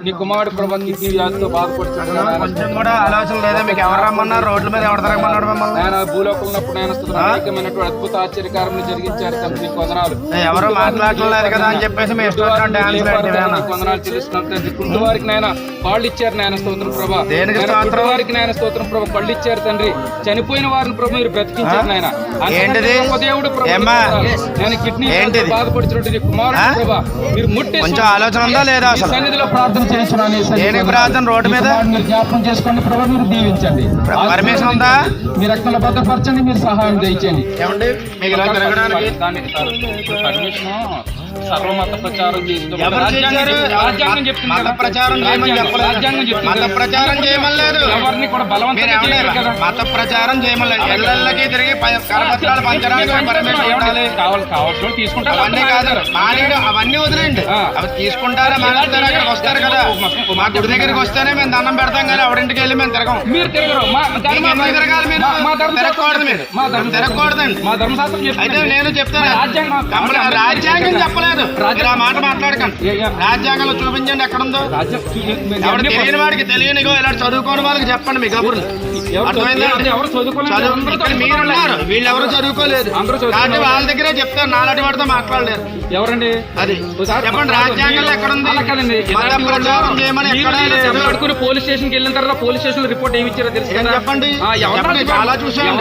నీ కుమారుడు ప్రభా కిడ్నీ వ్యాధితో బాధపడుతున్నాడు. కొంచెం కూడా ఆలోచన లేదా? మీకు ఎవరు రమ్మన్నారు? రోడ్ల మీద ఎవరు తిరగమన్నాడు మిమ్మల్ని? ఆయన భూలోకంలో ఉన్నప్పుడు ఆయన అనేకమైనటువంటి అద్భుత ఆశ్చర్యకారములు జరిగించారు తండ్రి. నీకు వందనాలు. ఎవరు మాట్లాడలేదు కదా అని చెప్పేసి మీ ఇష్టం వందనాలు చెల్లిస్తున్నాం తండ్రి. కుంటు వారికి నాయన కాళ్ళు ఇచ్చారు నాయన స్తోత్రం ప్రభా. దేనికి కుంటు వారికి నాయన స్తోత్రం ప్రభా కళ్ళు ఇచ్చారు తండ్రి. చనిపోయిన వారిని ప్రభు మీరు బ్రతికించారు నాయన. ఏంటిది? దేవుడు నేను కిడ్నీ బాధపడుతున్నట్టు నీ కుమారుడు ప్రభా మీరు ముట్టి కొంచెం ఆలోచన ఉందా లేదా? అసలు సన్నిధిలో ప్రార్థన చేయించున్నాను. దేనికి ప్రార్థన? రోడ్డు మీద మీరు జ్ఞాపకం చేసుకోండి ప్రభు, మీరు దీవించండి. పర్మిషన్ ఉందా? మీరు అక్కడ భద్రపరచండి, మీరు సహాయం చేయించండి. ఏమండి మీకు ఇలా తిరగడానికి పర్మిషన్ సర్వమత ప్రచారం రాజ్యాంగం చెప్తుంది. మత ప్రచారం చేయమని చెప్పలేదు. మత ప్రచారం చేయమలేదు. ఎవరిని కూడా బలవంతంగా మత ప్రచారం చేయమలేదు. ఎల్లకి తిరిగి కరపత్రాలు పంచడానికి కావాల్సిన తీసుకుంటారు. అవన్నీ కాదు మానేడు, అవన్నీ వదిలేండి. అవి తీసుకుంటారా మానేస్తారు? అక్కడికి వస్తారు కదా, మా గుడి దగ్గరికి వస్తేనే మేము దండం పెడతాం కానీ ఎవరింటికి వెళ్ళి మేము తిరగం. మీరు తిరగరు. తిరగాలి, మీరు తిరగకూడదు. మీరు తిరగకూడదండి. మా ధర్మశాస్త్రం అయితే నేను చెప్తాను, రాజ్యాంగం చెప్పలేదు. ఆ మాట మాట్లాడకండి. రాజ్యాంగంలో చూపించండి ఎక్కడుందో. ఎవరు తెలియని వాడికి తెలియనిగో ఇలా చదువుకోని వాళ్ళకి చెప్పండి మీ కబుర్లు. మీరున్నారు, వీళ్ళెవరు చదువుకోలేదు కాబట్టి వాళ్ళ దగ్గరే చెప్తారు. నాలాంటి వాడితో మాట్లాడలేరు. ఎవరండి అది చెప్పండి. రాజ్యాంగంలో ఎక్కడుంది? మత ప్రచారం చేయమని ఎక్కడ? పోలీస్ స్టేషన్కి వెళ్ళిన తర్వాత పోలీస్ స్టేషన్ రిపోర్ట్ ఏమి ఇచ్చారో తెలుసు చెప్పండి. చాలా చూసాను.